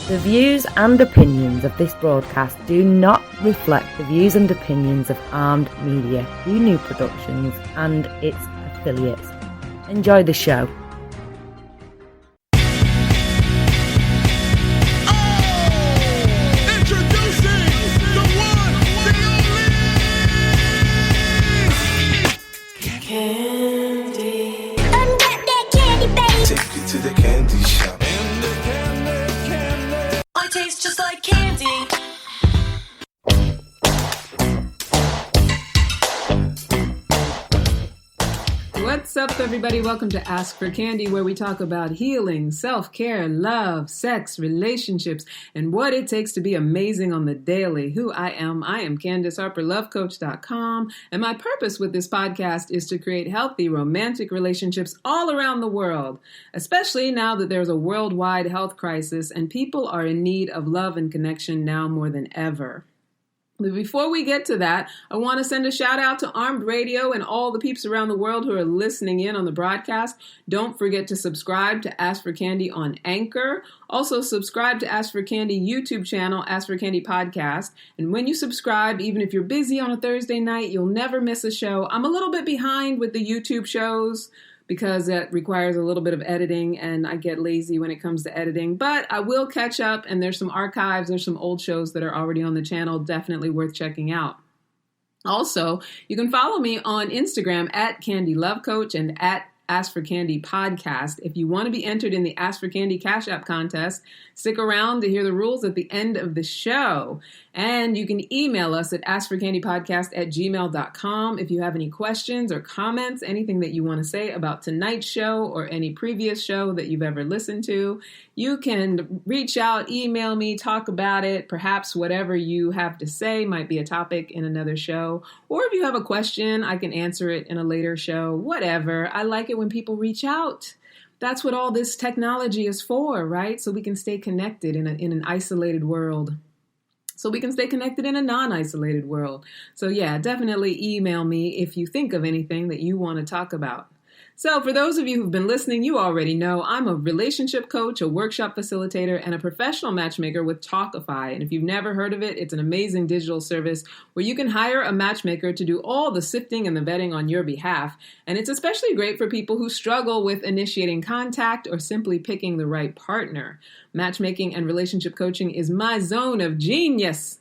The views and opinions of this broadcast do not reflect the views and opinions of Armed Media, New Productions and its affiliates. Enjoy the show. What's up, everybody? Welcome to Ask for Candy, where we talk about healing, self-care, love, sex, relationships, and what it takes to be amazing on the daily. Who I am Candace Harper, lovecoach.com, and my purpose with this podcast is to create healthy romantic relationships all around the world, especially now that there's a worldwide health crisis and people are in need of love and connection now more than ever. But before we get to that, I want to send a shout out to Armed Radio and all the peeps around the world who are listening in on the broadcast. Don't forget to subscribe to Ask for Candy on Anchor. Also subscribe to Ask for Candy YouTube channel, Ask for Candy Podcast. And when you subscribe, even if you're busy on a Thursday night, you'll never miss a show. I'm a little bit behind with the YouTube shows, because it requires a little bit of editing and I get lazy when it comes to editing. But I will catch up, and there's some archives, there's some old shows that are already on the channel, definitely worth checking out. Also, you can follow me on Instagram at Candy Love Coach and at Ask for Candy Podcast. If you want to be entered in the Ask for Candy Cash App contest, stick around to hear the rules at the end of the show. And you can email us at askforcandypodcast@gmail.com if you have any questions or comments, anything that you want to say about tonight's show or any previous show that you've ever listened to. You can reach out, email me, talk about it. Perhaps whatever you have to say might be a topic in another show. Or if you have a question, I can answer it in a later show. Whatever. I like it when people reach out. That's what all this technology is for, right? So we can stay connected in an isolated world. So we can stay connected in a non-isolated world. So yeah, definitely email me if you think of anything that you want to talk about. So for those of you who've been listening, you already know I'm a relationship coach, a workshop facilitator, and a professional matchmaker with Talkify. And if you've never heard of it, it's an amazing digital service where you can hire a matchmaker to do all the sifting and the vetting on your behalf. And it's especially great for people who struggle with initiating contact or simply picking the right partner. Matchmaking and relationship coaching is my zone of genius.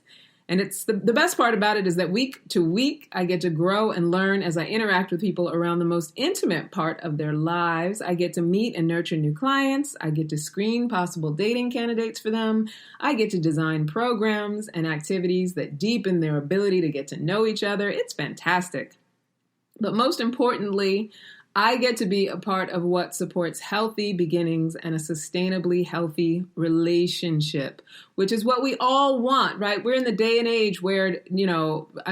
And it's the best part about it is that week to week, I get to grow and learn as I interact with people around the most intimate part of their lives. I get to meet and nurture new clients. I get to screen possible dating candidates for them. I get to design programs and activities that deepen their ability to get to know each other. It's fantastic. But most importantly, I get to be a part of what supports healthy beginnings and a sustainably healthy relationship, which is what we all want, right? We're in the day and age where, I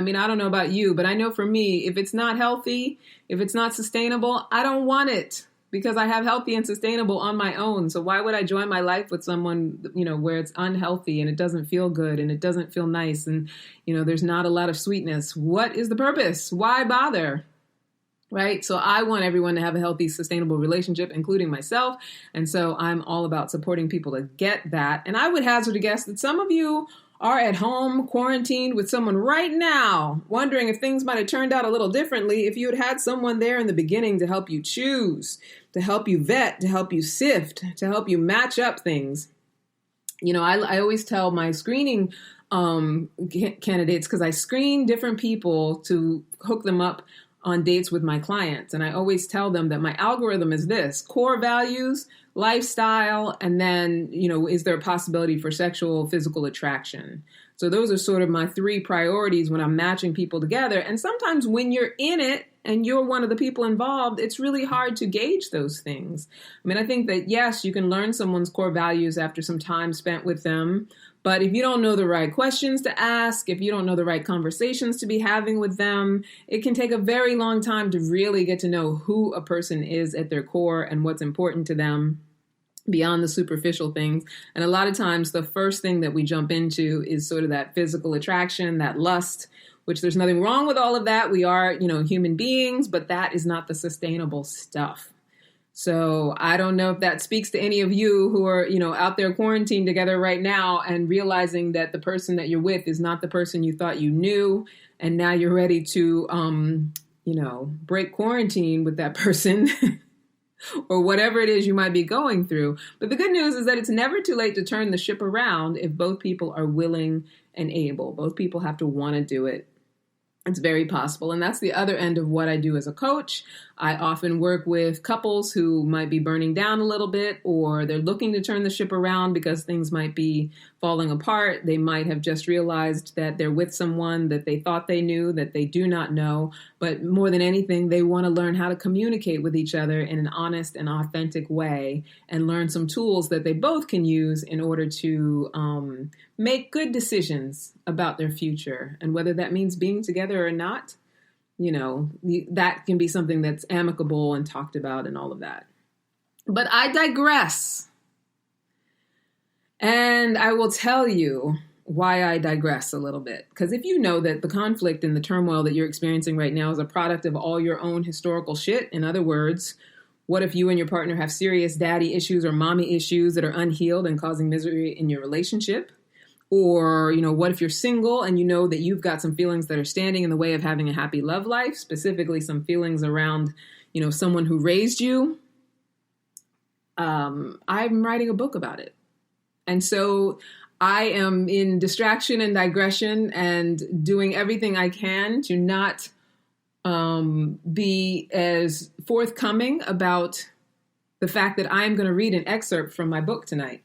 don't know about you, but I know for me, if it's not healthy, if it's not sustainable, I don't want it because I have healthy and sustainable on my own. So why would I join my life with someone, where it's unhealthy and it doesn't feel good and it doesn't feel nice and, there's not a lot of sweetness? What is the purpose? Why bother? Right? So I want everyone to have a healthy, sustainable relationship, including myself. And so I'm all about supporting people to get that. And I would hazard a guess that some of you are at home quarantined with someone right now, wondering if things might have turned out a little differently if you had someone there in the beginning to help you choose, to help you vet, to help you sift, to help you match up things. I always tell my screening candidates, because I screen different people to hook them up on dates with my clients. And I always tell them that my algorithm is this: core values, lifestyle, and then, is there a possibility for sexual, physical attraction? So those are sort of my three priorities when I'm matching people together. And sometimes when you're in it and you're one of the people involved, it's really hard to gauge those things. I think that, yes, you can learn someone's core values after some time spent with them. But if you don't know the right questions to ask, if you don't know the right conversations to be having with them, it can take a very long time to really get to know who a person is at their core and what's important to them beyond the superficial things. And a lot of times the first thing that we jump into is sort of that physical attraction, that lust, which there's nothing wrong with all of that. We are, human beings, but that is not the sustainable stuff. So I don't know if that speaks to any of you who are, out there quarantined together right now and realizing that the person that you're with is not the person you thought you knew. And now you're ready to, break quarantine with that person or whatever it is you might be going through. But the good news is that it's never too late to turn the ship around if both people are willing and able. Both people have to want to do it. It's very possible. And that's the other end of what I do as a coach. I often work with couples who might be burning down a little bit, or they're looking to turn the ship around because things might be falling apart. They might have just realized that they're with someone that they thought they knew, that they do not know. But more than anything, they want to learn how to communicate with each other in an honest and authentic way and learn some tools that they both can use in order to make good decisions about their future. And whether that means being together or not, that can be something that's amicable and talked about and all of that. But I digress. And I will tell you why I digress a little bit. Because if you know that the conflict and the turmoil that you're experiencing right now is a product of all your own historical shit, in other words, what if you and your partner have serious daddy issues or mommy issues that are unhealed and causing misery in your relationship? Or, what if you're single and you know that you've got some feelings that are standing in the way of having a happy love life, specifically some feelings around, someone who raised you? I'm writing a book about it. And so I am in distraction and digression and doing everything I can to not be as forthcoming about the fact that I'm going to read an excerpt from my book tonight.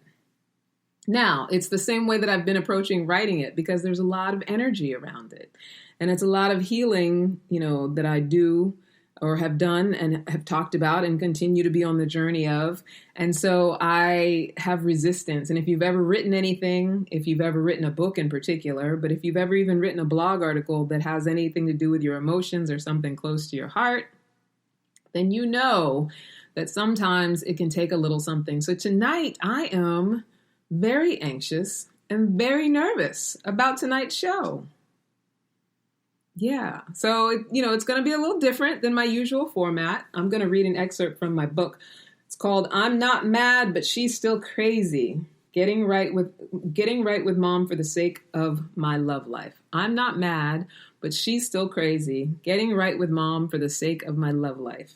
Now, it's the same way that I've been approaching writing it, because there's a lot of energy around it. And it's a lot of healing, that I do or have done and have talked about and continue to be on the journey of. And so I have resistance. And if you've ever written anything, if you've ever written a book in particular, but if you've ever even written a blog article that has anything to do with your emotions or something close to your heart, then you know that sometimes it can take a little something. So tonight I am very anxious and very nervous about tonight's show. Yeah. So, it's going to be a little different than my usual format. I'm going to read an excerpt from my book. It's called I'm Not Mad, But She's Still Crazy. Getting right with Mom for the Sake of My Love Life. I'm not mad, but she's still crazy. Getting right with Mom for the sake of my love life.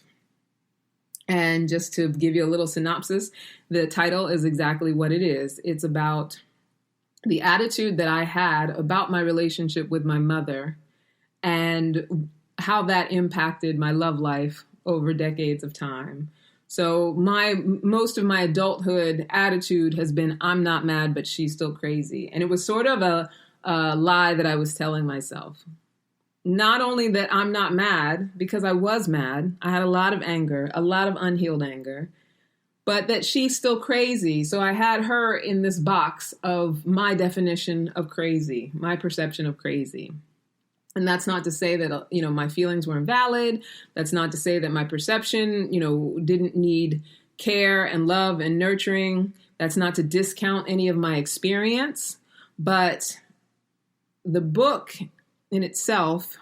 And just to give you a little synopsis, the title is exactly what it is. It's about the attitude that I had about my relationship with my mother and how that impacted my love life over decades of time. So most of my adulthood attitude has been, I'm not mad, but she's still crazy. And it was sort of a lie that I was telling myself. Not only that I'm not mad, because I was mad. I had a lot of anger, a lot of unhealed anger, but that she's still crazy. So I had her in this box of my definition of crazy, my perception of crazy. And that's not to say that, my feelings were invalid. That's not to say that my perception, didn't need care and love and nurturing. That's not to discount any of my experience. But the book in itself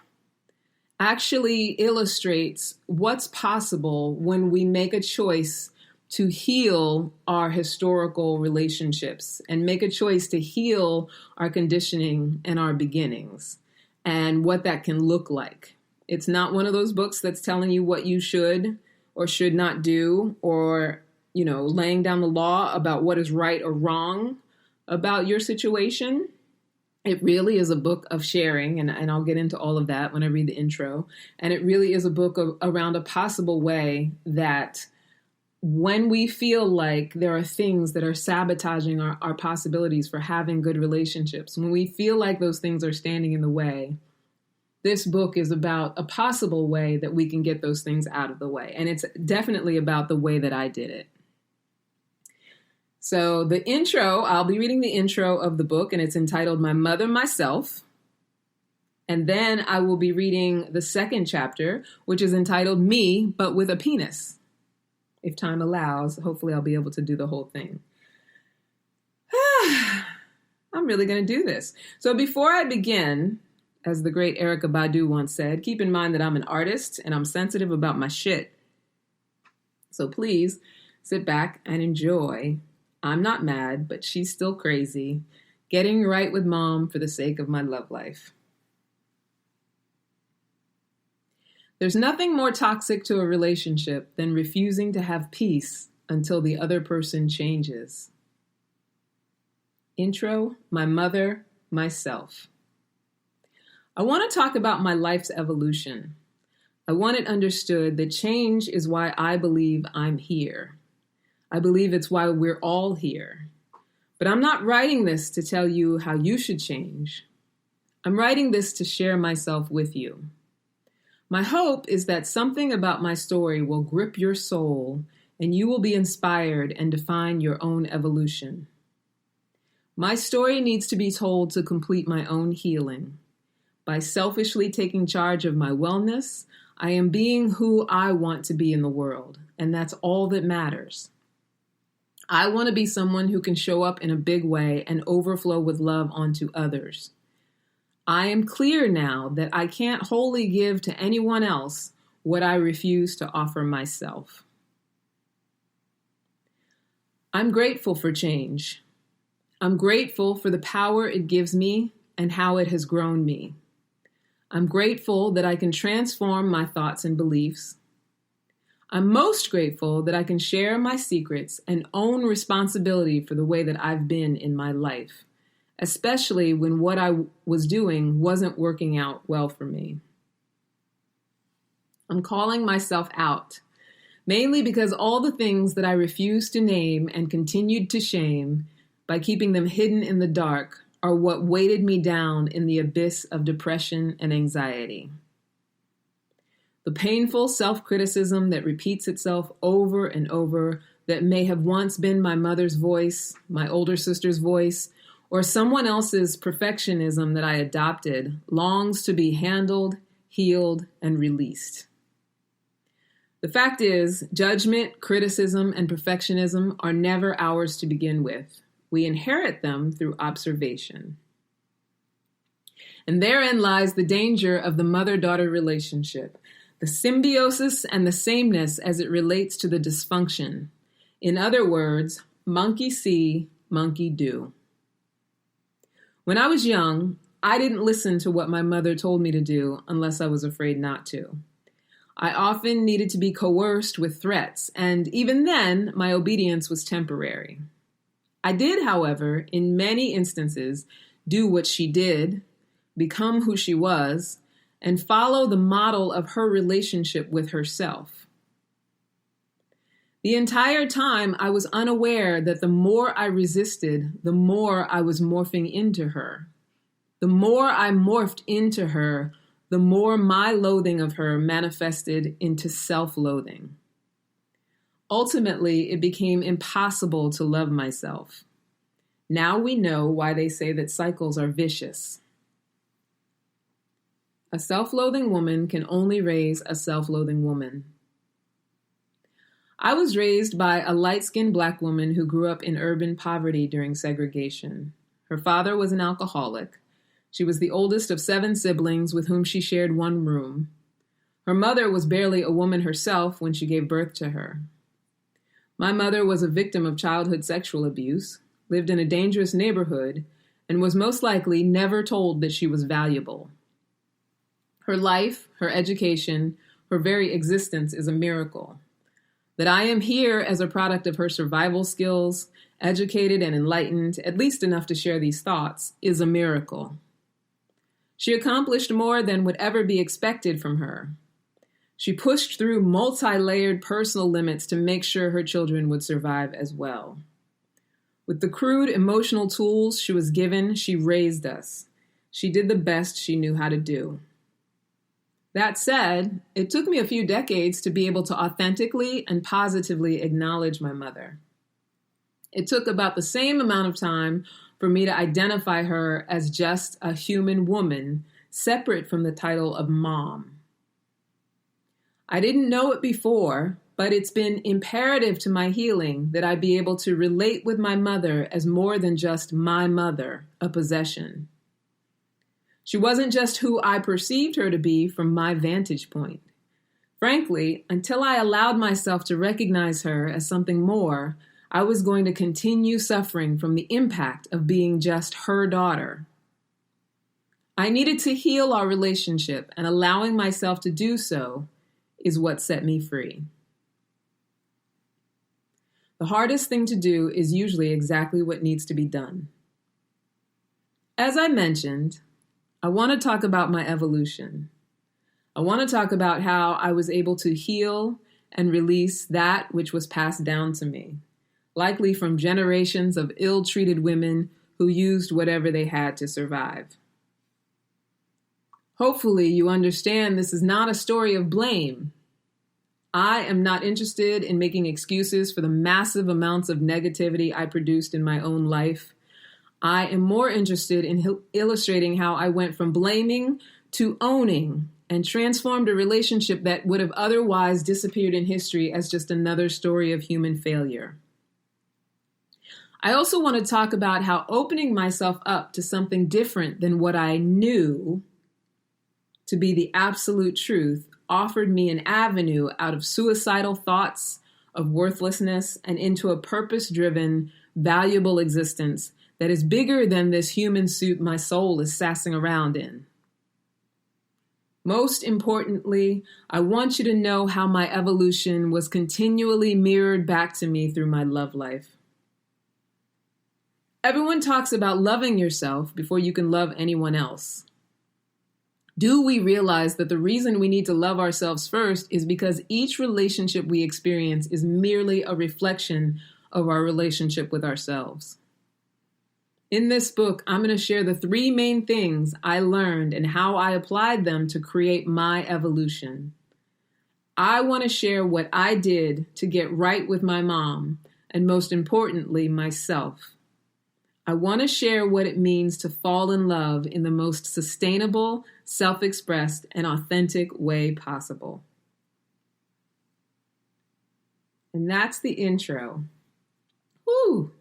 actually illustrates what's possible when we make a choice to heal our historical relationships and make a choice to heal our conditioning and our beginnings and what that can look like. It's not one of those books that's telling you what you should or should not do or, laying down the law about what is right or wrong about your situation. It really is a book of sharing, and I'll get into all of that when I read the intro. And it really is a book around a possible way that when we feel like there are things that are sabotaging our possibilities for having good relationships, when we feel like those things are standing in the way, this book is about a possible way that we can get those things out of the way. And it's definitely about the way that I did it. So the intro, I'll be reading the intro of the book, and it's entitled My Mother, Myself. And then I will be reading the second chapter, which is entitled Me, But With a Penis. If time allows, hopefully I'll be able to do the whole thing. I'm really going to do this. So before I begin, as the great Erykah Badu once said, keep in mind that I'm an artist and I'm sensitive about my shit. So please sit back and enjoy. I'm not mad, but she's still crazy. Getting right with mom for the sake of my love life. There's nothing more toxic to a relationship than refusing to have peace until the other person changes. Intro, my mother, myself. I want to talk about my life's evolution. I want it understood that change is why I believe I'm here. I believe it's why we're all here. But I'm not writing this to tell you how you should change. I'm writing this to share myself with you. My hope is that something about my story will grip your soul and you will be inspired and define your own evolution. My story needs to be told to complete my own healing. By selfishly taking charge of my wellness, I am being who I want to be in the world, and that's all that matters. I want to be someone who can show up in a big way and overflow with love onto others. I am clear now that I can't wholly give to anyone else what I refuse to offer myself. I'm grateful for change. I'm grateful for the power it gives me and how it has grown me. I'm grateful that I can transform my thoughts and beliefs. I'm most grateful that I can share my secrets and own responsibility for the way that I've been in my life, especially when what I was doing wasn't working out well for me. I'm calling myself out, mainly because all the things that I refused to name and continued to shame by keeping them hidden in the dark are what weighted me down in the abyss of depression and anxiety. The painful self-criticism that repeats itself over and over that may have once been my mother's voice, my older sister's voice, or someone else's perfectionism that I adopted longs to be handled, healed, and released. The fact is, judgment, criticism, and perfectionism are never ours to begin with. We inherit them through observation. And therein lies the danger of the mother-daughter relationship, the symbiosis and the sameness as it relates to the dysfunction. In other words, monkey see, monkey do. When I was young, I didn't listen to what my mother told me to do unless I was afraid not to. I often needed to be coerced with threats, and even then, my obedience was temporary. I did, however, in many instances, do what she did, become who she was, and follow the model of her relationship with herself. The entire time, I was unaware that the more I resisted, the more I was morphing into her. The more I morphed into her, the more my loathing of her manifested into self-loathing. Ultimately, it became impossible to love myself. Now we know why they say that cycles are vicious. A self-loathing woman can only raise a self-loathing woman. I was raised by a light-skinned Black woman who grew up in urban poverty during segregation. Her father was an alcoholic. She was the oldest of 7 siblings with whom she shared one room. Her mother was barely a woman herself when she gave birth to her. My mother was a victim of childhood sexual abuse, lived in a dangerous neighborhood, and was most likely never told that she was valuable. Her life, her education, her very existence is a miracle. That I am here as a product of her survival skills, educated and enlightened, at least enough to share these thoughts, is a miracle. She accomplished more than would ever be expected from her. She pushed through multi-layered personal limits to make sure her children would survive as well. With the crude emotional tools she was given, she raised us. She did the best she knew how to do. That said, it took me a few decades to be able to authentically and positively acknowledge my mother. It took about the same amount of time for me to identify her as just a human woman, separate from the title of mom. I didn't know it before, but it's been imperative to my healing that I be able to relate with my mother as more than just my mother, a possession. She wasn't just who I perceived her to be from my vantage point. Frankly, until I allowed myself to recognize her as something more, I was going to continue suffering from the impact of being just her daughter. I needed to heal our relationship, and allowing myself to do so is what set me free. The hardest thing to do is usually exactly what needs to be done. As I mentioned, I want to talk about my evolution. I want to talk about how I was able to heal and release that which was passed down to me, likely from generations of ill-treated women who used whatever they had to survive. Hopefully, you understand this is not a story of blame. I am not interested in making excuses for the massive amounts of negativity I produced in my own life. I am more interested in illustrating how I went from blaming to owning and transformed a relationship that would have otherwise disappeared in history as just another story of human failure. I also want to talk about how opening myself up to something different than what I knew to be the absolute truth offered me an avenue out of suicidal thoughts of worthlessness and into a purpose-driven, valuable existence that is bigger than this human suit my soul is sassing around in. Most importantly, I want you to know how my evolution was continually mirrored back to me through my love life. Everyone talks about loving yourself before you can love anyone else. Do we realize that the reason we need to love ourselves first is because each relationship we experience is merely a reflection of our relationship with ourselves? In this book, I'm going to share the 3 main things I learned and how I applied them to create my evolution. I want to share what I did to get right with my mom, and most importantly, myself. I want to share what it means to fall in love in the most sustainable, self-expressed, and authentic way possible. And that's the intro. Whew,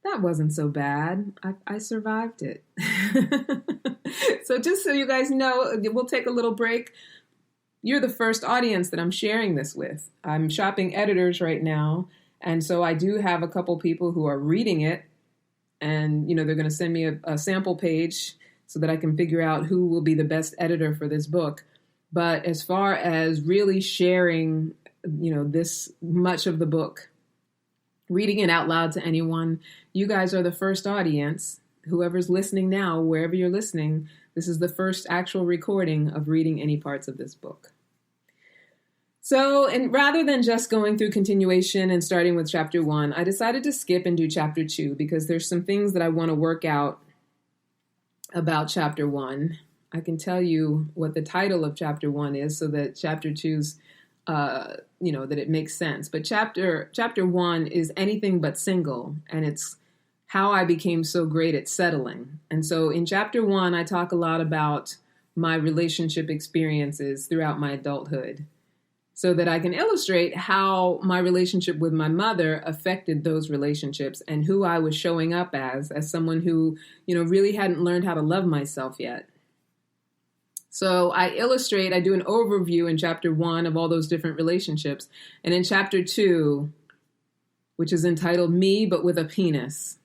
that wasn't so bad. I survived it. So just so you guys know, we'll take a little break. You're the first audience that I'm sharing this with. I'm shopping editors right now, and so I do have a couple people who are reading it. And, they're going to send me a sample page so that I can figure out who will be the best editor for this book. But as far as really sharing, this much of the book, reading it out loud to anyone, you guys are the first audience. Whoever's listening now, wherever you're listening, this is the first actual recording of reading any parts of this book. So, and rather than just going through continuation and starting with chapter 1, I decided to skip and do chapter 2 because there's some things that I want to work out about chapter 1. I can tell you what the title of chapter 1 is so that chapter 2's, that it makes sense. But chapter 1 is anything but single, and it's how I became so great at settling. And so in chapter 1, I talk a lot about my relationship experiences throughout my adulthood, so that I can illustrate how my relationship with my mother affected those relationships and who I was showing up as someone who, really hadn't learned how to love myself yet. So I do an overview in chapter 1 of all those different relationships. And in chapter 2, which is entitled Me, But With a Penis,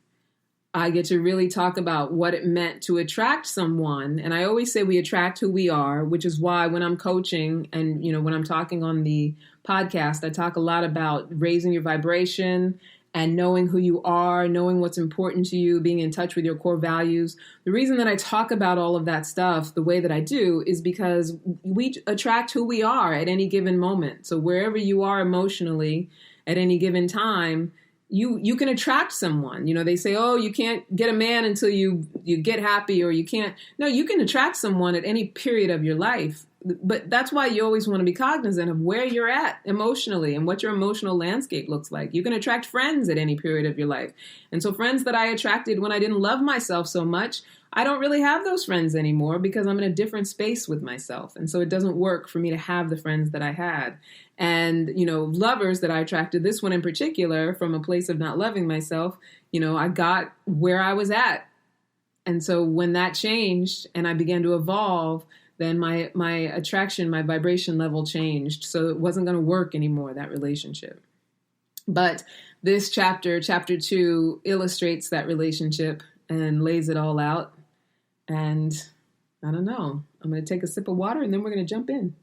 I get to really talk about what it meant to attract someone. And I always say we attract who we are, which is why when I'm coaching and, when I'm talking on the podcast, I talk a lot about raising your vibration and knowing who you are, knowing what's important to you, being in touch with your core values. The reason that I talk about all of that stuff the way that I do is because we attract who we are at any given moment. So wherever you are emotionally at any given time, you can attract someone. They say, oh, you can't get a man until you get happy, or you can't. No, you can attract someone at any period of your life. But that's why you always want to be cognizant of where you're at emotionally and what your emotional landscape looks like. You can attract friends at any period of your life. And so friends that I attracted when I didn't love myself so much, I don't really have those friends anymore because I'm in a different space with myself. And so it doesn't work for me to have the friends that I had. And, lovers that I attracted, this one in particular, from a place of not loving myself, I got where I was at. And so when that changed and I began to evolve, then my attraction, my vibration level changed. So it wasn't going to work anymore, that relationship. But this chapter 2, illustrates that relationship and lays it all out. And I don't know, I'm going to take a sip of water and then we're going to jump in.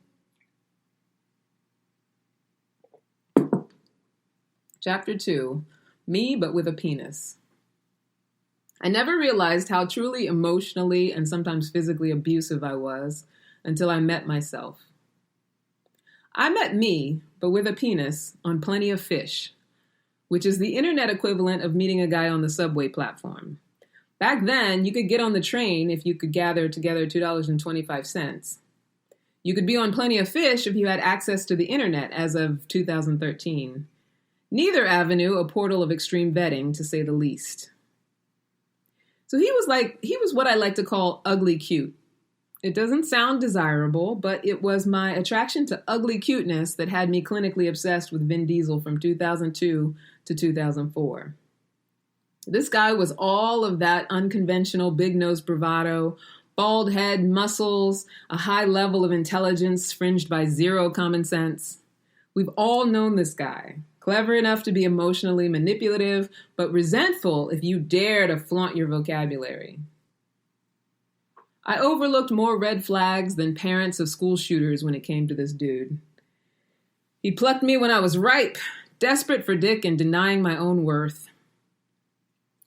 Chapter 2, Me But With a Penis. I never realized how truly emotionally and sometimes physically abusive I was until I met myself. I met me, but with a penis, on Plenty of Fish, which is the internet equivalent of meeting a guy on the subway platform. Back then, you could get on the train if you could gather together $2.25. You could be on Plenty of Fish if you had access to the internet as of 2013. Neither avenue a portal of extreme vetting, to say the least. So he was what I like to call ugly cute. It doesn't sound desirable, but it was my attraction to ugly cuteness that had me clinically obsessed with Vin Diesel from 2002 to 2004. This guy was all of that unconventional big nose bravado, bald head, muscles, a high level of intelligence fringed by zero common sense. We've all known this guy. Clever enough to be emotionally manipulative, but resentful if you dare to flaunt your vocabulary. I overlooked more red flags than parents of school shooters when it came to this dude. He plucked me when I was ripe, desperate for dick and denying my own worth.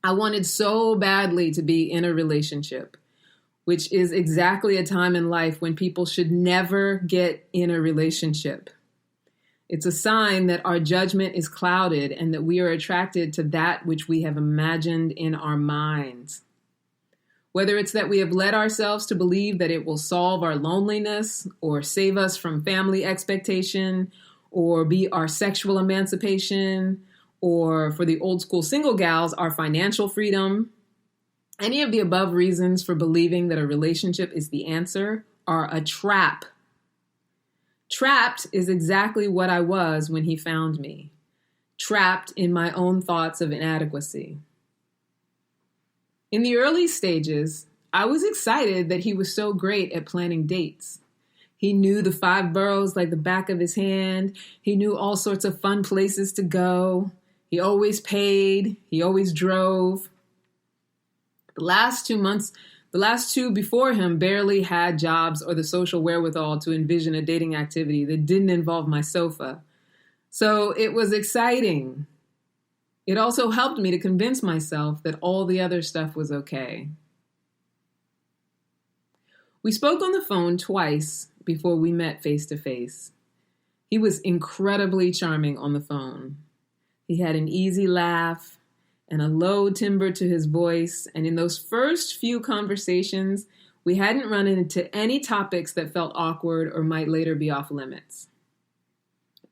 I wanted so badly to be in a relationship, which is exactly a time in life when people should never get in a relationship. It's a sign that our judgment is clouded and that we are attracted to that which we have imagined in our minds. Whether it's that we have led ourselves to believe that it will solve our loneliness or save us from family expectation or be our sexual emancipation or, for the old school single gals, our financial freedom. Any of the above reasons for believing that a relationship is the answer are a trap. Trapped is exactly what I was when he found me. Trapped in my own thoughts of inadequacy. In the early stages, I was excited that he was so great at planning dates. He knew the 5 boroughs like the back of his hand. He knew all sorts of fun places to go. He always paid. He always drove. The last 2 before him barely had jobs or the social wherewithal to envision a dating activity that didn't involve my sofa. So it was exciting. It also helped me to convince myself that all the other stuff was okay. We spoke on the phone twice before we met face to face. He was incredibly charming on the phone. He had an easy laugh and a low timbre to his voice, and in those first few conversations, we hadn't run into any topics that felt awkward or might later be off limits.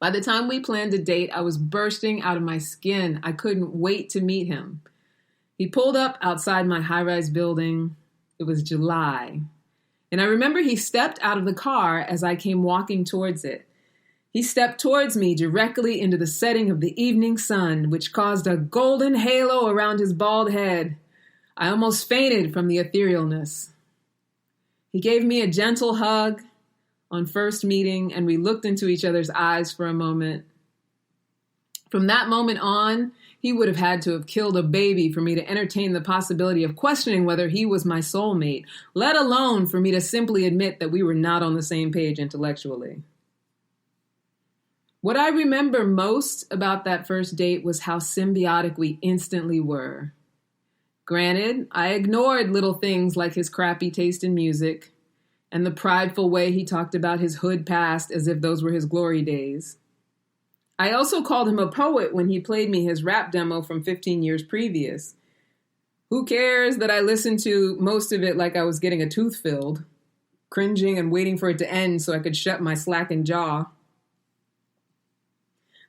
By the time we planned a date, I was bursting out of my skin. I couldn't wait to meet him. He pulled up outside my high-rise building. It was July. And I remember he stepped out of the car as I came walking towards it. He stepped towards me directly into the setting of the evening sun, which caused a golden halo around his bald head. I almost fainted from the etherealness. He gave me a gentle hug on first meeting, and we looked into each other's eyes for a moment. From that moment on, he would have had to have killed a baby for me to entertain the possibility of questioning whether he was my soulmate, let alone for me to simply admit that we were not on the same page intellectually. What I remember most about that first date was how symbiotic we instantly were. Granted, I ignored little things like his crappy taste in music and the prideful way he talked about his hood past as if those were his glory days. I also called him a poet when he played me his rap demo from 15 years previous. Who cares that I listened to most of it like I was getting a tooth filled, cringing and waiting for it to end so I could shut my slackened jaw.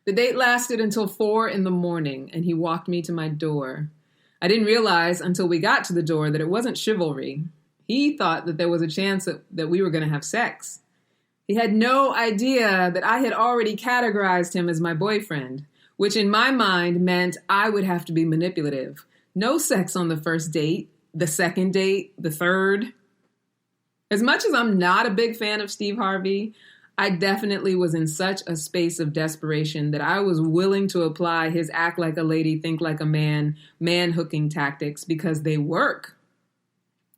The date lasted until 4 a.m, and he walked me to my door. I didn't realize until we got to the door that it wasn't chivalry. He thought that there was a chance that we were going to have sex. He had no idea that I had already categorized him as my boyfriend, which in my mind meant I would have to be manipulative. No sex on the first date, the second date, the third. As much as I'm not a big fan of Steve Harvey, I definitely was in such a space of desperation that I was willing to apply his act like a lady, think like a man hooking tactics because they work.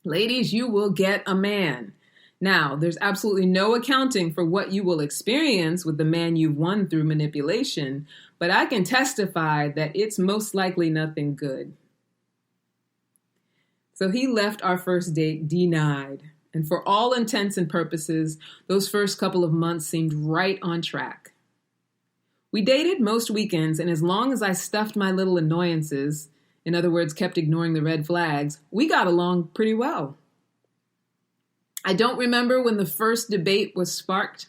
Ladies, you will get a man. Now, there's absolutely no accounting for what you will experience with the man you've won through manipulation, but I can testify that it's most likely nothing good. So he left our first date denied. And for all intents and purposes, those first couple of months seemed right on track. We dated most weekends, and as long as I stuffed my little annoyances, in other words, kept ignoring the red flags, we got along pretty well. I don't remember when the first debate was sparked.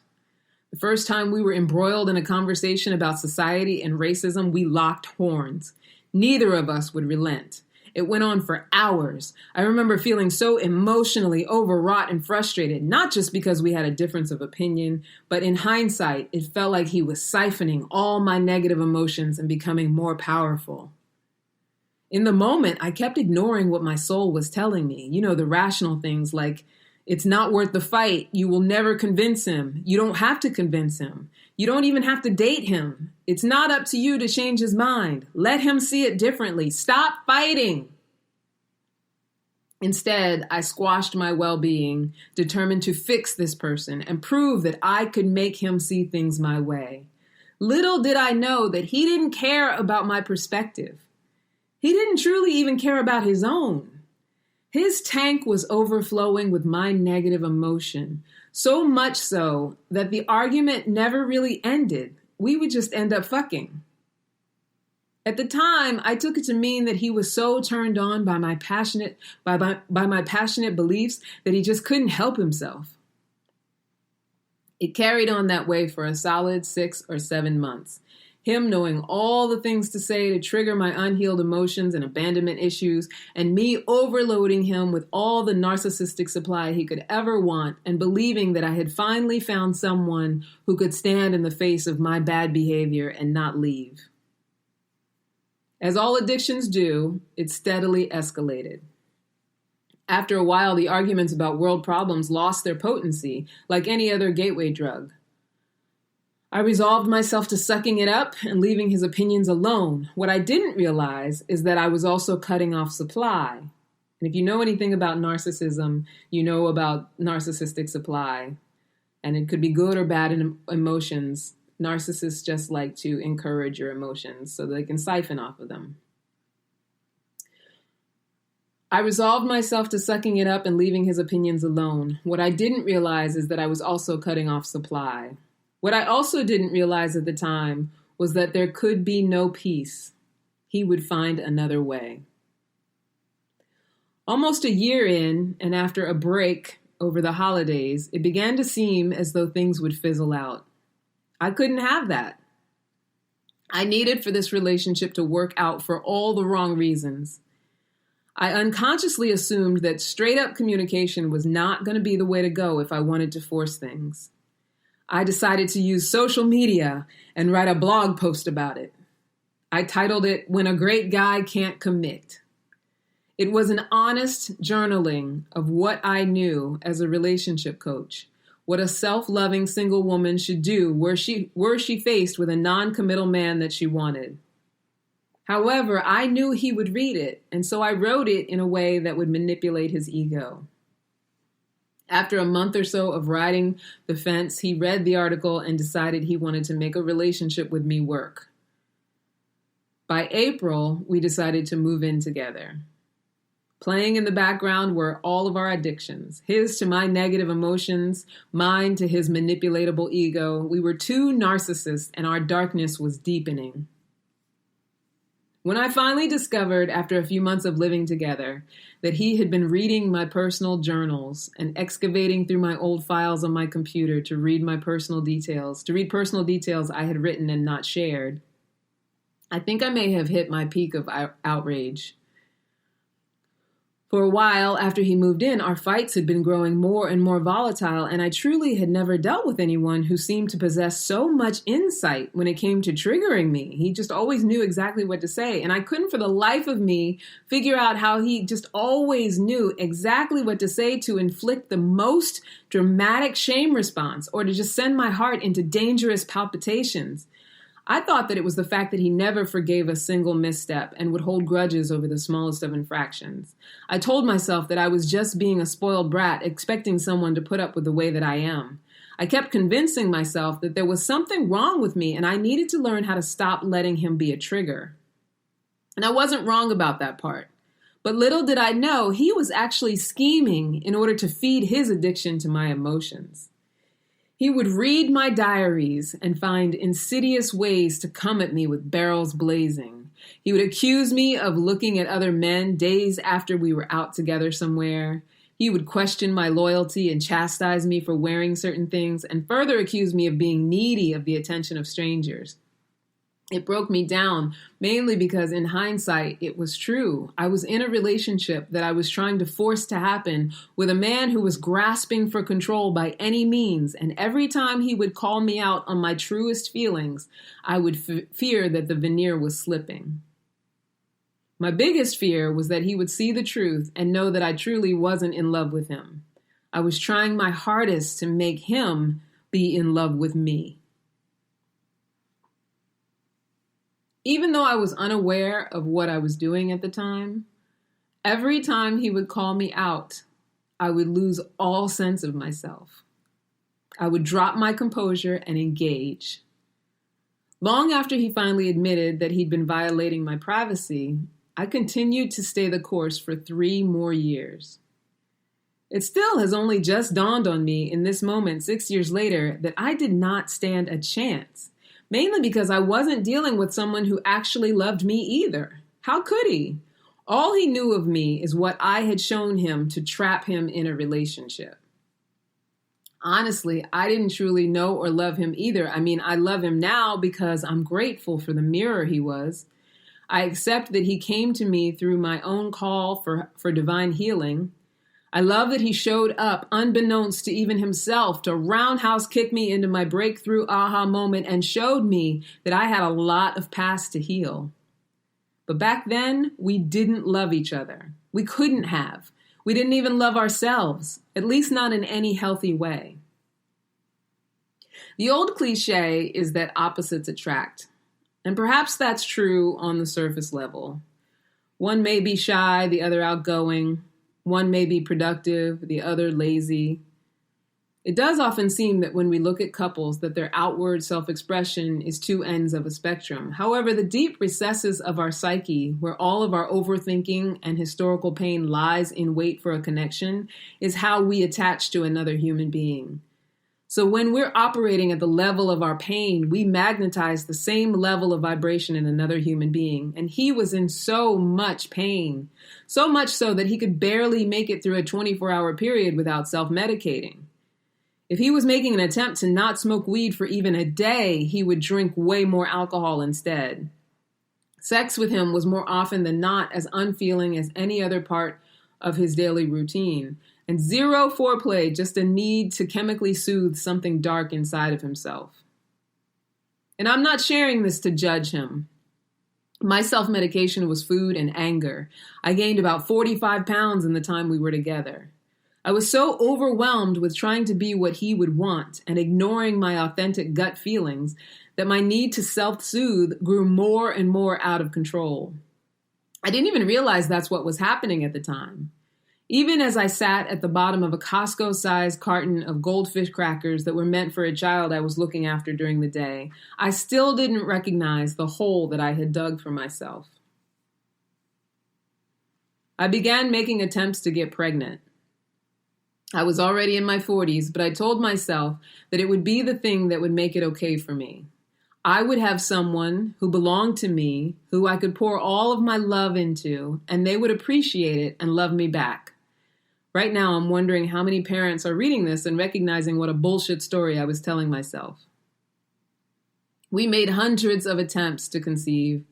The first time we were embroiled in a conversation about society and racism, we locked horns. Neither of us would relent. It went on for hours. I remember feeling so emotionally overwrought and frustrated, not just because we had a difference of opinion, but in hindsight, it felt like he was siphoning all my negative emotions and becoming more powerful. In the moment, I kept ignoring what my soul was telling me. You know, the rational things like, it's not worth the fight. You will never convince him. You don't have to convince him. You don't even have to date him. It's not up to you to change his mind. Let him see it differently. Stop fighting. Instead, I squashed my well-being, determined to fix this person and prove that I could make him see things my way. Little did I know that he didn't care about my perspective. He didn't truly even care about his own. His tank was overflowing with my negative emotion, so much so that the argument never really ended. We would just end up fucking. At the time, I took it to mean that he was so turned on by my passionate beliefs that he just couldn't help himself. It carried on that way for a solid 6 or 7 months. Him knowing all the things to say to trigger my unhealed emotions and abandonment issues, and me overloading him with all the narcissistic supply he could ever want, and believing that I had finally found someone who could stand in the face of my bad behavior and not leave. As all addictions do, it steadily escalated. After a while, the arguments about world problems lost their potency, like any other gateway drug. I resolved myself to sucking it up and leaving his opinions alone. What I didn't realize is that I was also cutting off supply. And if you know anything about narcissism, you know about narcissistic supply. And it could be good or bad in emotions. Narcissists just like to encourage your emotions so they can siphon off of them. I resolved myself to sucking it up and leaving his opinions alone. What I didn't realize is that I was also cutting off supply. What I also didn't realize at the time was that there could be no peace. He would find another way. Almost a year in, and after a break over the holidays, it began to seem as though things would fizzle out. I couldn't have that. I needed for this relationship to work out for all the wrong reasons. I unconsciously assumed that straight-up communication was not going to be the way to go if I wanted to force things. I decided to use social media and write a blog post about it. I titled it, "When a Great Guy Can't Commit." It was an honest journaling of what I knew as a relationship coach, what a self-loving single woman should do were she faced with a non-committal man that she wanted. However, I knew he would read it, and so I wrote it in a way that would manipulate his ego. After a month or so of riding the fence, he read the article and decided he wanted to make a relationship with me work. By April, we decided to move in together. Playing in the background were all of our addictions, his to my negative emotions, mine to his manipulatable ego. We were two narcissists, and our darkness was deepening. When I finally discovered, after a few months of living together, that he had been reading my personal journals and excavating through my old files on my computer to read personal details I had written and not shared, I think I may have hit my peak of outrage. For a while after he moved in, our fights had been growing more and more volatile, and I truly had never dealt with anyone who seemed to possess so much insight when it came to triggering me. He just always knew exactly what to say, and I couldn't for the life of me figure out how he just always knew exactly what to say to inflict the most dramatic shame response or to just send my heart into dangerous palpitations. I thought that it was the fact that he never forgave a single misstep and would hold grudges over the smallest of infractions. I told myself that I was just being a spoiled brat, expecting someone to put up with the way that I am. I kept convincing myself that there was something wrong with me and I needed to learn how to stop letting him be a trigger. And I wasn't wrong about that part. But little did I know he was actually scheming in order to feed his addiction to my emotions. He would read my diaries and find insidious ways to come at me with barrels blazing. He would accuse me of looking at other men days after we were out together somewhere. He would question my loyalty and chastise me for wearing certain things and further accuse me of being needy of the attention of strangers. It broke me down, mainly because in hindsight, it was true. I was in a relationship that I was trying to force to happen with a man who was grasping for control by any means, and every time he would call me out on my truest feelings, I would fear that the veneer was slipping. My biggest fear was that he would see the truth and know that I truly wasn't in love with him. I was trying my hardest to make him be in love with me. Even though I was unaware of what I was doing at the time, every time he would call me out, I would lose all sense of myself. I would drop my composure and engage. Long after he finally admitted that he'd been violating my privacy, I continued to stay the course for 3 more years. It still has only just dawned on me in this moment 6 years later that I did not stand a chance. Mainly because I wasn't dealing with someone who actually loved me either. How could he? All he knew of me is what I had shown him to trap him in a relationship. Honestly, I didn't truly know or love him either. I mean, I love him now because I'm grateful for the mirror he was. I accept that he came to me through my own call for divine healing. I love that he showed up unbeknownst to even himself to roundhouse kick me into my breakthrough aha moment and showed me that I had a lot of past to heal. But back then, we didn't love each other. We couldn't have. We didn't even love ourselves, at least not in any healthy way. The old cliche is that opposites attract. And perhaps that's true on the surface level. One may be shy, the other outgoing. One may be productive, the other lazy. It does often seem that when we look at couples that their outward self-expression is 2 ends of a spectrum. However, the deep recesses of our psyche, where all of our overthinking and historical pain lies in wait for a connection, is how we attach to another human being. So when we're operating at the level of our pain, we magnetize the same level of vibration in another human being. And he was in so much pain, so much so that he could barely make it through a 24-hour period without self-medicating. If he was making an attempt to not smoke weed for even a day, he would drink way more alcohol instead. Sex with him was more often than not as unfeeling as any other part of his daily routine. And 0 foreplay, just a need to chemically soothe something dark inside of himself. And I'm not sharing this to judge him. My self-medication was food and anger. I gained about 45 pounds in the time we were together. I was so overwhelmed with trying to be what he would want and ignoring my authentic gut feelings that my need to self-soothe grew more and more out of control. I didn't even realize that's what was happening at the time. Even as I sat at the bottom of a Costco-sized carton of goldfish crackers that were meant for a child I was looking after during the day, I still didn't recognize the hole that I had dug for myself. I began making attempts to get pregnant. I was already in my 40s, but I told myself that it would be the thing that would make it okay for me. I would have someone who belonged to me, who I could pour all of my love into, and they would appreciate it and love me back. Right now, I'm wondering how many parents are reading this and recognizing what a bullshit story I was telling myself. We made hundreds of attempts to conceive,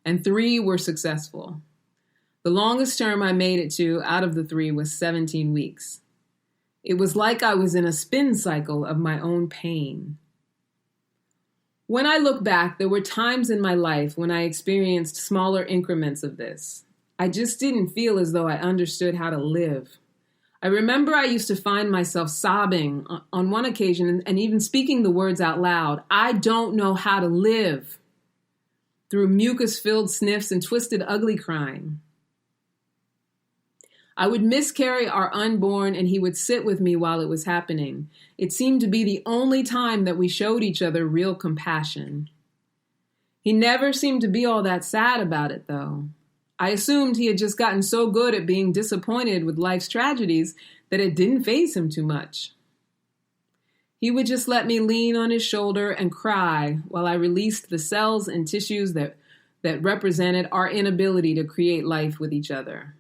and 3 were successful. The longest term I made it to out of the 3 was 17 weeks. It was like I was in a spin cycle of my own pain. When I look back, there were times in my life when I experienced smaller increments of this. I just didn't feel as though I understood how to live. I remember I used to find myself sobbing on one occasion and even speaking the words out loud, "I don't know how to live," through mucus-filled sniffs and twisted, ugly crying. I would miscarry our unborn and he would sit with me while it was happening. It seemed to be the only time that we showed each other real compassion. He never seemed to be all that sad about it, though. I assumed he had just gotten so good at being disappointed with life's tragedies that it didn't faze him too much. He would just let me lean on his shoulder and cry while I released the cells and tissues that represented our inability to create life with each other.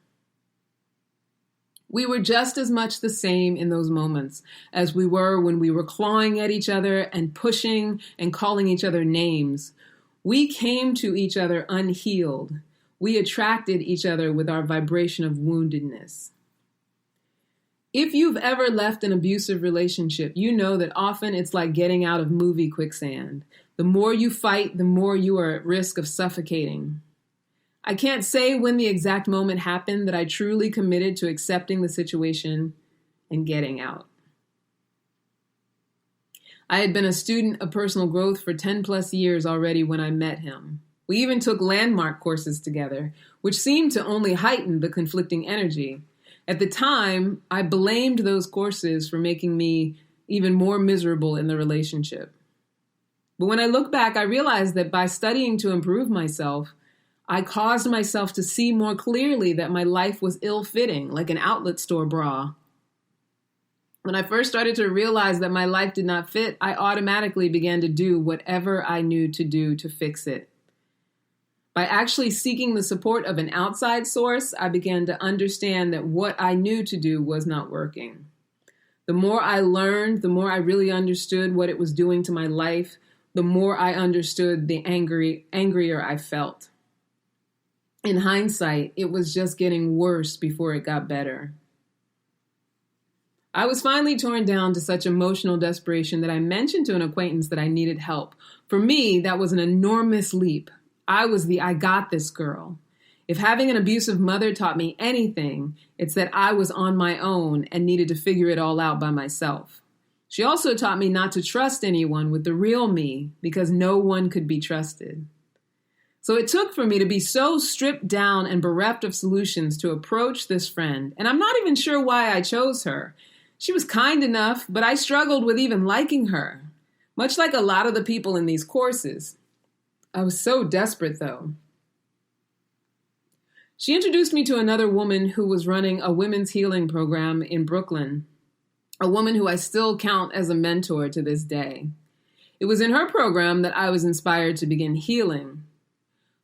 We were just as much the same in those moments as we were when we were clawing at each other and pushing and calling each other names. We came to each other unhealed. We attracted each other with our vibration of woundedness. If you've ever left an abusive relationship, you know that often it's like getting out of movie quicksand. The more you fight, the more you are at risk of suffocating. I can't say when the exact moment happened that I truly committed to accepting the situation and getting out. I had been a student of personal growth for 10 plus years already when I met him. We even took landmark courses together, which seemed to only heighten the conflicting energy. At the time, I blamed those courses for making me even more miserable in the relationship. But when I look back, I realized that by studying to improve myself, I caused myself to see more clearly that my life was ill-fitting, like an outlet store bra. When I first started to realize that my life did not fit, I automatically began to do whatever I knew to do to fix it. By actually seeking the support of an outside source, I began to understand that what I knew to do was not working. The more I learned, the more I really understood what it was doing to my life, the more I understood the angrier I felt. In hindsight, it was just getting worse before it got better. I was finally torn down to such emotional desperation that I mentioned to an acquaintance that I needed help. For me, that was an enormous leap. I was the I got this girl. If having an abusive mother taught me anything, it's that I was on my own and needed to figure it all out by myself. She also taught me not to trust anyone with the real me because no one could be trusted. So it took for me to be so stripped down and bereft of solutions to approach this friend, and I'm not even sure why I chose her. She was kind enough, but I struggled with even liking her, much like a lot of the people in these courses. I was so desperate, though. She introduced me to another woman who was running a women's healing program in Brooklyn, a woman who I still count as a mentor to this day. It was in her program that I was inspired to begin healing.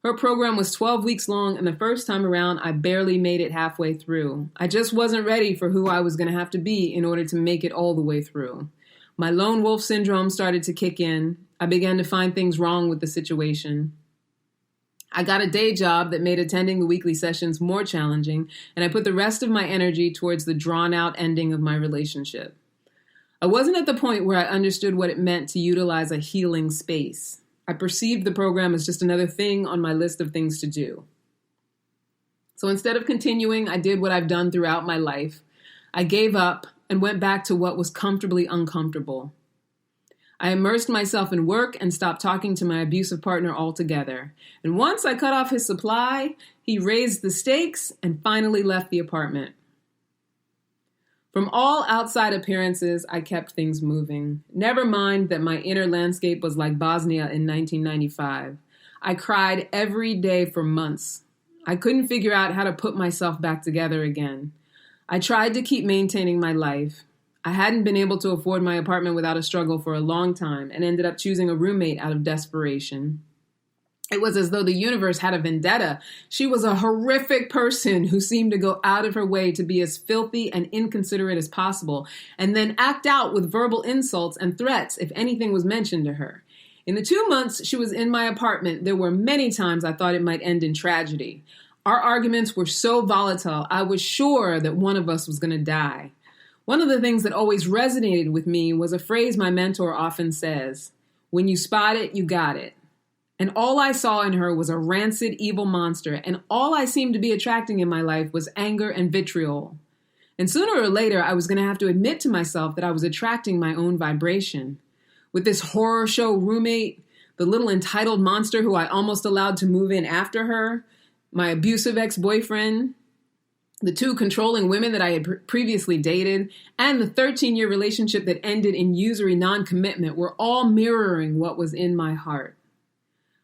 Her program was 12 weeks long, and the first time around, I barely made it halfway through. I just wasn't ready for who I was going to have to be in order to make it all the way through. My lone wolf syndrome started to kick in. I began to find things wrong with the situation. I got a day job that made attending the weekly sessions more challenging, and I put the rest of my energy towards the drawn-out ending of my relationship. I wasn't at the point where I understood what it meant to utilize a healing space. I perceived the program as just another thing on my list of things to do. So instead of continuing, I did what I've done throughout my life. I gave up and went back to what was comfortably uncomfortable. I immersed myself in work and stopped talking to my abusive partner altogether. And once I cut off his supply, he raised the stakes and finally left the apartment. From all outside appearances, I kept things moving. Never mind that my inner landscape was like Bosnia in 1995. I cried every day for months. I couldn't figure out how to put myself back together again. I tried to keep maintaining my life. I hadn't been able to afford my apartment without a struggle for a long time and ended up choosing a roommate out of desperation. It was as though the universe had a vendetta. She was a horrific person who seemed to go out of her way to be as filthy and inconsiderate as possible, and then act out with verbal insults and threats if anything was mentioned to her. In the 2 months she was in my apartment, there were many times I thought it might end in tragedy. Our arguments were so volatile, I was sure that one of us was going to die. One of the things that always resonated with me was a phrase my mentor often says, "When you spot it, you got it." And all I saw in her was a rancid, evil monster, and all I seemed to be attracting in my life was anger and vitriol. And sooner or later, I was going to have to admit to myself that I was attracting my own vibration. With this horror show roommate, the little entitled monster who I almost allowed to move in after her, my abusive ex-boyfriend, the 2 controlling women that I had previously dated, and the 13-year relationship that ended in usury non-commitment were all mirroring what was in my heart.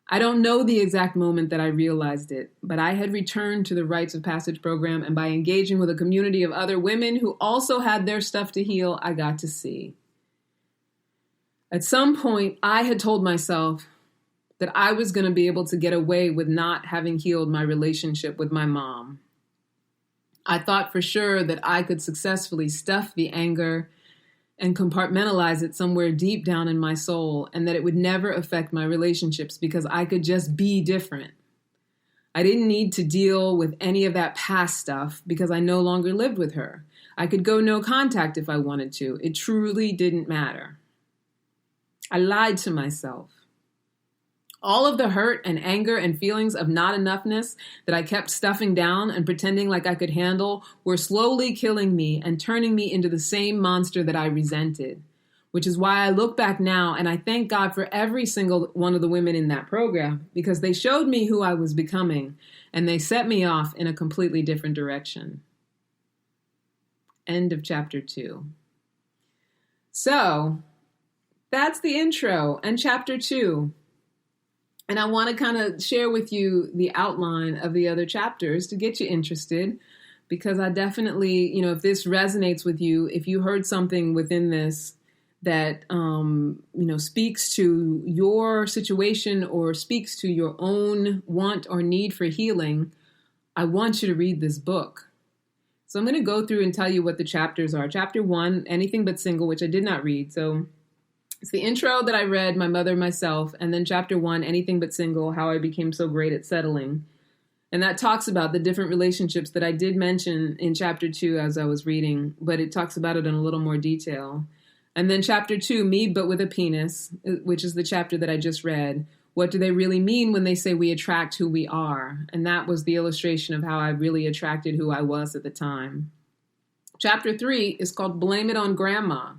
I don't know the exact moment that I realized it, but I had returned to the Rites of Passage program, and by engaging with a community of other women who also had their stuff to heal, I got to see. At some point, I had told myself that I was going to be able to get away with not having healed my relationship with my mom. I thought for sure that I could successfully stuff the anger and compartmentalize it somewhere deep down in my soul, and that it would never affect my relationships because I could just be different. I didn't need to deal with any of that past stuff because I no longer lived with her. I could go no contact if I wanted to. It truly didn't matter. I lied to myself. All of the hurt and anger and feelings of not enoughness that I kept stuffing down and pretending like I could handle were slowly killing me and turning me into the same monster that I resented, which is why I look back now and I thank God for every single one of the women in that program, because they showed me who I was becoming and they set me off in a completely different direction. End of chapter 2. So that's the intro and chapter 2. And I want to kind of share with you the outline of the other chapters to get you interested, because I definitely, if this resonates with you, if you heard something within this that, speaks to your situation or speaks to your own want or need for healing, I want you to read this book. So I'm going to go through and tell you what the chapters are. Chapter 1, Anything But Single, which I did not read. So it's the intro that I read, My Mother, Myself, and then chapter 1, Anything But Single, How I Became So Great at Settling. And that talks about the different relationships that I did mention in chapter 2 as I was reading, but it talks about it in a little more detail. And then chapter 2, Me But With a Penis, which is the chapter that I just read. What do they really mean when they say we attract who we are? And that was the illustration of how I really attracted who I was at the time. Chapter 3 is called Blame It on Grandma.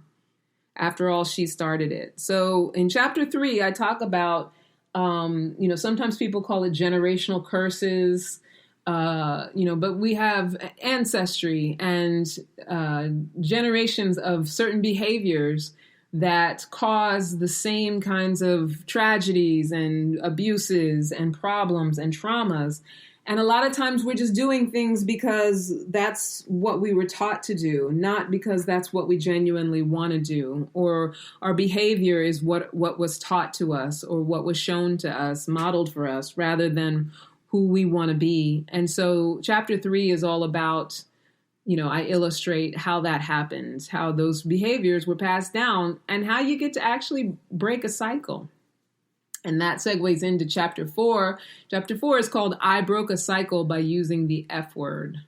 After all, she started it. So in chapter 3, I talk about, sometimes people call it generational curses, but we have ancestry and generations of certain behaviors that cause the same kinds of tragedies and abuses and problems and traumas. And a lot of times we're just doing things because that's what we were taught to do, not because that's what we genuinely want to do, or our behavior is what was taught to us or what was shown to us, modeled for us, rather than who we want to be. And so chapter 3 is all about, I illustrate how that happens, how those behaviors were passed down, and how you get to actually break a cycle. And that segues into chapter 4. Chapter 4 is called I Broke a Cycle by Using the F Word.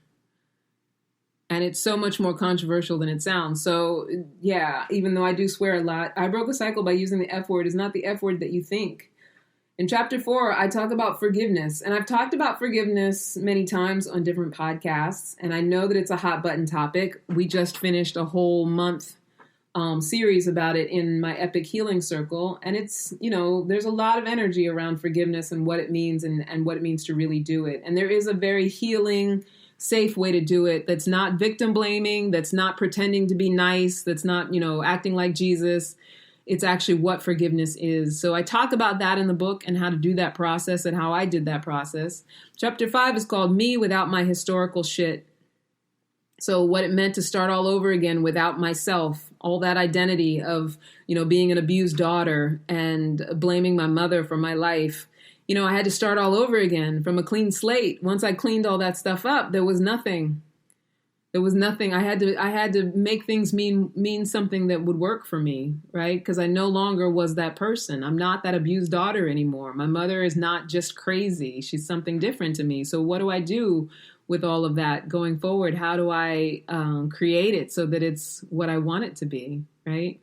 And it's so much more controversial than it sounds. So, yeah, even though I do swear a lot, I broke a cycle by using the F word is not the F word that you think. In chapter 4, I talk about forgiveness. And I've talked about forgiveness many times on different podcasts. And I know that it's a hot button topic. We just finished a whole month series about it in my Epic Healing Circle. And it's, there's a lot of energy around forgiveness and what it means and what it means to really do it. And there is a very healing, safe way to do it that's not victim blaming, that's not pretending to be nice, that's not, acting like Jesus. It's actually what forgiveness is. So I talk about that in the book and how to do that process and how I did that process. Chapter 5 is called Me Without My Historical Shit. So what it meant to start all over again without myself, all that identity of, being an abused daughter and blaming my mother for my life. I had to start all over again from a clean slate. Once I cleaned all that stuff up, there was nothing. There was nothing. I had to make things mean something that would work for me, right? Because I no longer was that person. I'm not that abused daughter anymore. My mother is not just crazy. She's something different to me. So what do I do with all of that going forward? How do I create it so that it's what I want it to be, right?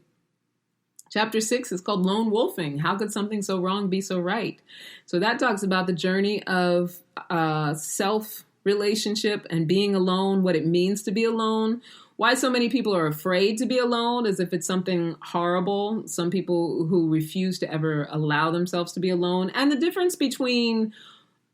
Chapter 6 is called Lone Wolfing. How could something so wrong be so right? So that talks about the journey of self-relationship and being alone, what it means to be alone, why so many people are afraid to be alone as if it's something horrible, some people who refuse to ever allow themselves to be alone, and the difference between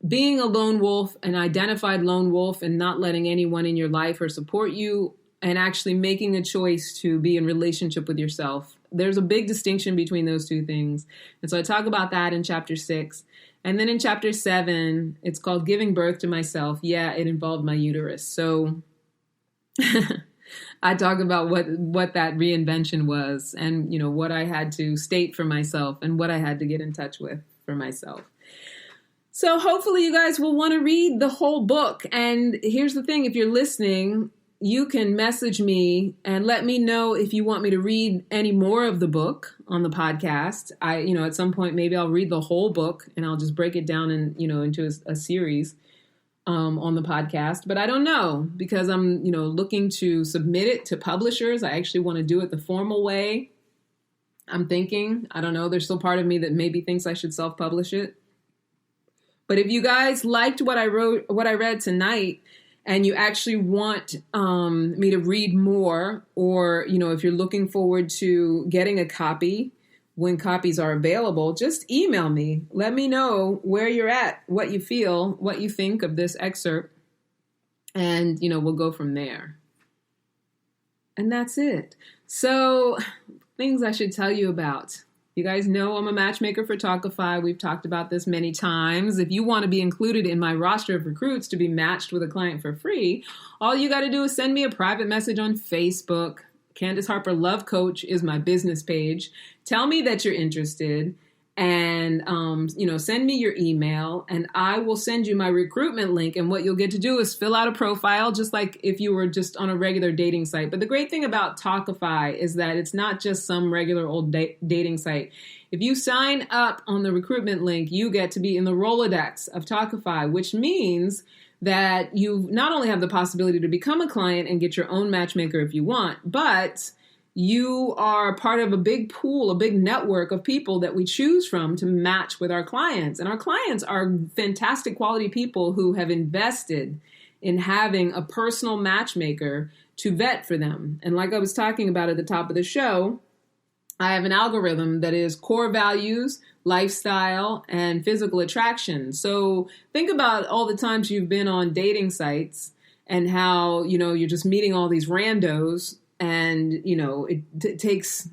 being a lone wolf, an identified lone wolf, and not letting anyone in your life or support you, and actually making a choice to be in relationship with yourself. There's a big distinction between those two things. And so I talk about that in chapter 6. And then in chapter 7, it's called Giving Birth to Myself. Yeah, it involved my uterus. So I talk about what that reinvention was and, you know, what I had to state for myself and what I had to get in touch with for myself. So hopefully you guys will want to read the whole book. And here's the thing, if you're listening, you can message me and let me know if you want me to read any more of the book on the podcast. At some point, maybe I'll read the whole book and I'll just break it down into a series on the podcast. But I don't know, because I'm, looking to submit it to publishers. I actually want to do it the formal way. I'm thinking, I don't know, there's still part of me that maybe thinks I should self-publish it. But if you guys liked what I read tonight, and you actually want me to read more, or, if you're looking forward to getting a copy when copies are available, just email me. Let me know where you're at, what you feel, what you think of this excerpt, and, we'll go from there. And that's it. So, things I should tell you about. You guys know I'm a matchmaker for Talkify. We've talked about this many times. If you want to be included in my roster of recruits to be matched with a client for free, all you got to do is send me a private message on Facebook. Candace Harper Love Coach is my business page. Tell me that you're interested and, send me your email and I will send you my recruitment link. And what you'll get to do is fill out a profile, just like if you were just on a regular dating site. But the great thing about Talkify is that it's not just some regular old dating site. If you sign up on the recruitment link, you get to be in the Rolodex of Talkify, which means that you not only have the possibility to become a client and get your own matchmaker if you want, but you are part of a big pool, a big network of people that we choose from to match with our clients. And our clients are fantastic quality people who have invested in having a personal matchmaker to vet for them. And like I was talking about at the top of the show, I have an algorithm that is core values, lifestyle, and physical attraction. So think about all the times you've been on dating sites and how, you're just meeting all these randos. And, it takes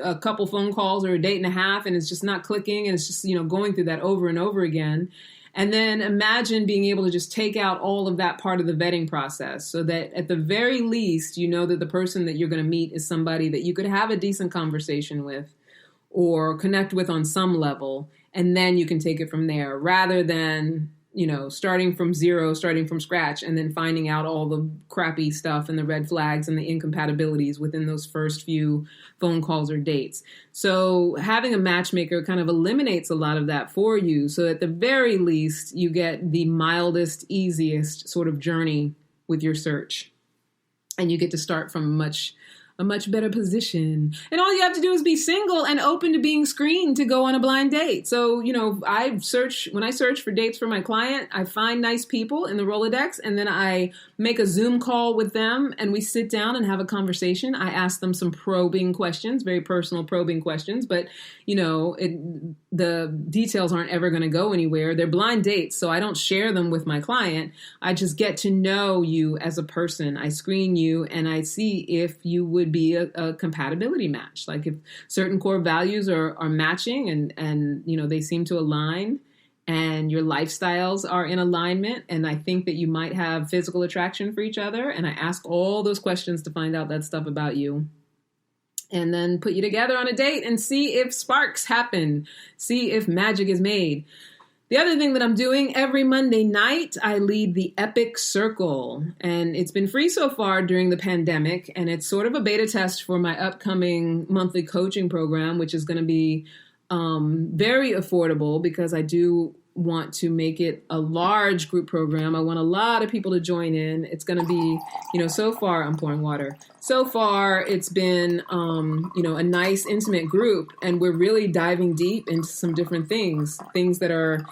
a couple phone calls or a date and a half and it's just not clicking. And it's just, going through that over and over again. And then imagine being able to just take out all of that part of the vetting process so that at the very least, that the person that you're going to meet is somebody that you could have a decent conversation with or connect with on some level. And then you can take it from there rather than starting from zero, starting from scratch, and then finding out all the crappy stuff and the red flags and the incompatibilities within those first few phone calls or dates. So having a matchmaker kind of eliminates a lot of that for you. So at the very least, you get the mildest, easiest sort of journey with your search. And you get to start from a much better position. And all you have to do is be single and open to being screened to go on a blind date. So, when I search for dates for my client, I find nice people in the Rolodex and then I make a Zoom call with them and we sit down and have a conversation. I ask them some probing questions, very personal probing questions, but the details aren't ever going to go anywhere. They're blind dates, so I don't share them with my client. I just get to know you as a person. I screen you and I see if you would be a compatibility match. Like if certain core values are matching and they seem to align and your lifestyles are in alignment. And I think that you might have physical attraction for each other. And I ask all those questions to find out that stuff about you. And then put you together on a date and see if sparks happen. See if magic is made. The other thing that I'm doing every Monday night, I lead the Epic Circle, and it's been free so far during the pandemic, and it's sort of a beta test for my upcoming monthly coaching program, which is going to be very affordable because I do want to make it a large group program. I want a lot of people to join in. It's going to be, so far, I'm pouring water. So far, it's been, a nice, intimate group, and we're really diving deep into some different things that are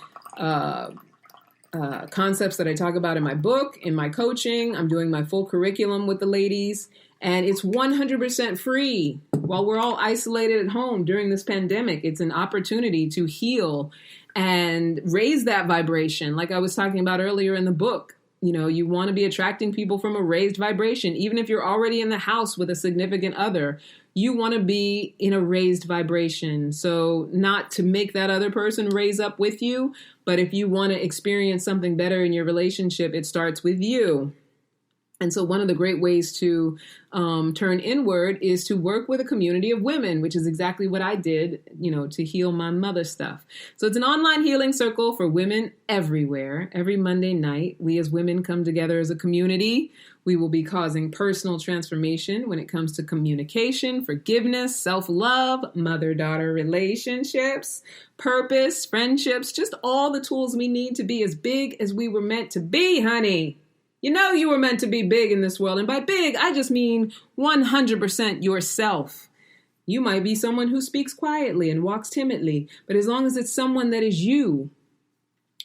concepts that I talk about in my book, in my coaching. I'm doing my full curriculum with the ladies, and it's 100% free while we're all isolated at home during this pandemic. It's an opportunity to heal and raise that vibration. Like I was talking about earlier in the book, you want to be attracting people from a raised vibration. Even if you're already in the house with a significant other, you want to be in a raised vibration. So not to make that other person raise up with you, but if you want to experience something better in your relationship, it starts with you. And so one of the great ways to turn inward is to work with a community of women, which is exactly what I did, to heal my mother stuff. So it's an online healing circle for women everywhere. Every Monday night, we as women come together as a community. We will be causing personal transformation when it comes to communication, forgiveness, self-love, mother-daughter relationships, purpose, friendships, just all the tools we need to be as big as we were meant to be, honey. You were meant to be big in this world. And by big, I just mean 100% yourself. You might be someone who speaks quietly and walks timidly, but as long as it's someone that is you,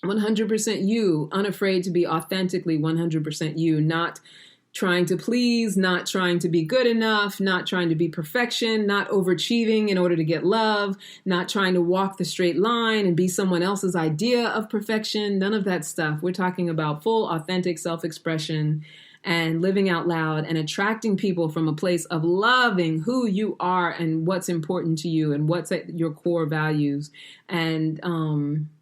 100% you, unafraid to be authentically 100% you, not trying to please, not trying to be good enough, not trying to be perfection, not overachieving in order to get love, not trying to walk the straight line and be someone else's idea of perfection, none of that stuff. We're talking about full, authentic self-expression and living out loud and attracting people from a place of loving who you are and what's important to you and what's at your core values. And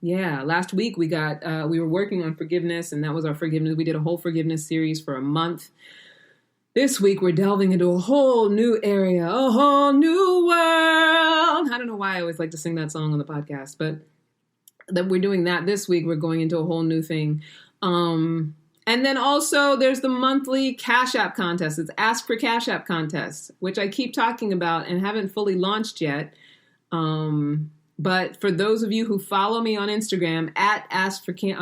last week we were working on forgiveness, and that was our forgiveness. We did a whole forgiveness series for a month. This week we're delving into a whole new area, a whole new world. I don't know why I always like to sing that song on the podcast, but that we're doing that this week. We're going into a whole new thing. And then also there's the monthly Cash App contest. It's Ask for Cash App contest, which I keep talking about and haven't fully launched yet. But for those of you who follow me on Instagram at Ask for Candy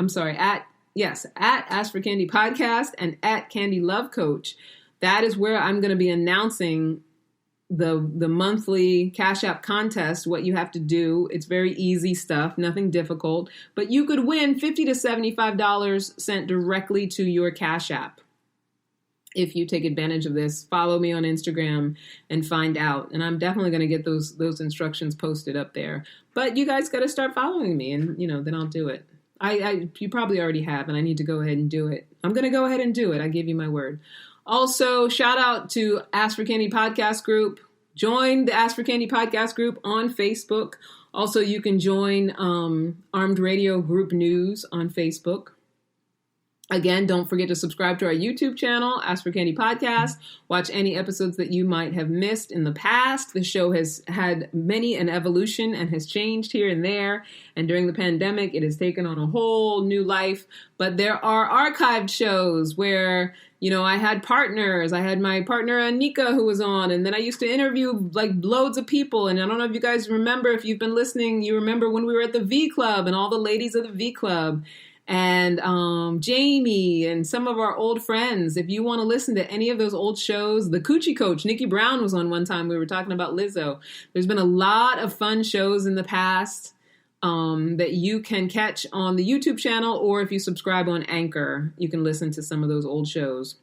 Podcast and at Candy Love Coach, that is where I'm going to be announcing the monthly Cash App contest, what you have to do. It's very easy stuff, nothing difficult, but you could win $50 to $75 sent directly to your Cash App. If you take advantage of this, follow me on Instagram and find out. And I'm definitely going to get those instructions posted up there. But you guys got to start following me, and then I'll do it. You probably already have, and I need to go ahead and do it. I'm going to go ahead and do it. I give you my word. Also, shout out to Ask for Candy Podcast Group. Join the Ask for Candy Podcast Group on Facebook. Also, you can join Armed Radio Group News on Facebook. Again, don't forget to subscribe to our YouTube channel, Ask for Candy Podcast. Watch any episodes that you might have missed in the past. The show has had many an evolution and has changed here and there. And during the pandemic, it has taken on a whole new life. But there are archived shows where, I had partners. I had my partner, Anika, who was on. And then I used to interview loads of people. And I don't know if you guys remember, if you've been listening, you remember when we were at the V Club and all the ladies of the V Club. And Jamie and some of our old friends. If you want to listen to any of those old shows, the Coochie Coach, Nikki Brown was on one time. We were talking about Lizzo. There's been a lot of fun shows in the past that you can catch on the YouTube channel, or if you subscribe on Anchor, you can listen to some of those old shows.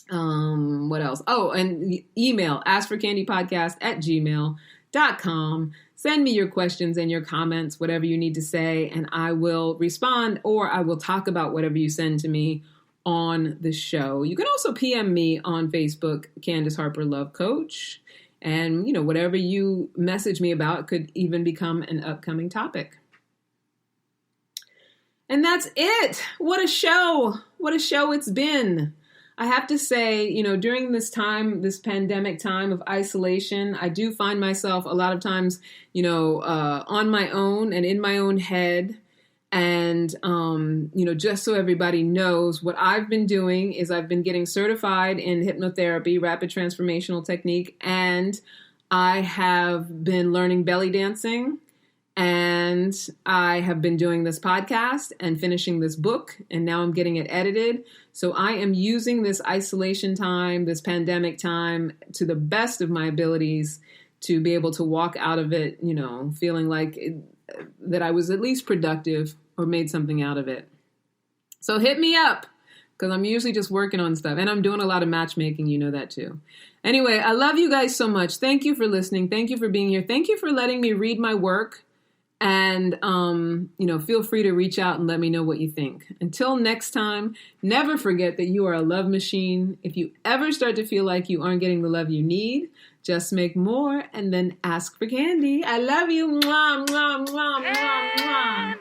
What else? Oh, and email, askforcandypodcast@gmail.com. Send me your questions and your comments, whatever you need to say, and I will respond, or I will talk about whatever you send to me on the show. You can also PM me on Facebook, Candace Harper Love Coach, and whatever you message me about could even become an upcoming topic. And that's it. What a show. What a show it's been. I have to say, during this time, this pandemic time of isolation, I do find myself a lot of times, on my own and in my own head. And, just so everybody knows, what I've been doing is I've been getting certified in hypnotherapy, rapid transformational technique, and I have been learning belly dancing, and I have been doing this podcast and finishing this book, and now I'm getting it edited. So I am using this isolation time, this pandemic time, to the best of my abilities to be able to walk out of it, feeling like that I was at least productive or made something out of it. So hit me up, because I'm usually just working on stuff, and I'm doing a lot of matchmaking. You know that too. Anyway, I love you guys so much. Thank you for listening. Thank you for being here. Thank you for letting me read my work. And, feel free to reach out and let me know what you think. Until next time, never forget that you are a love machine. If you ever start to feel like you aren't getting the love you need, just make more and then ask for candy. I love you. Mwah, mwah, mwah, mwah, mwah.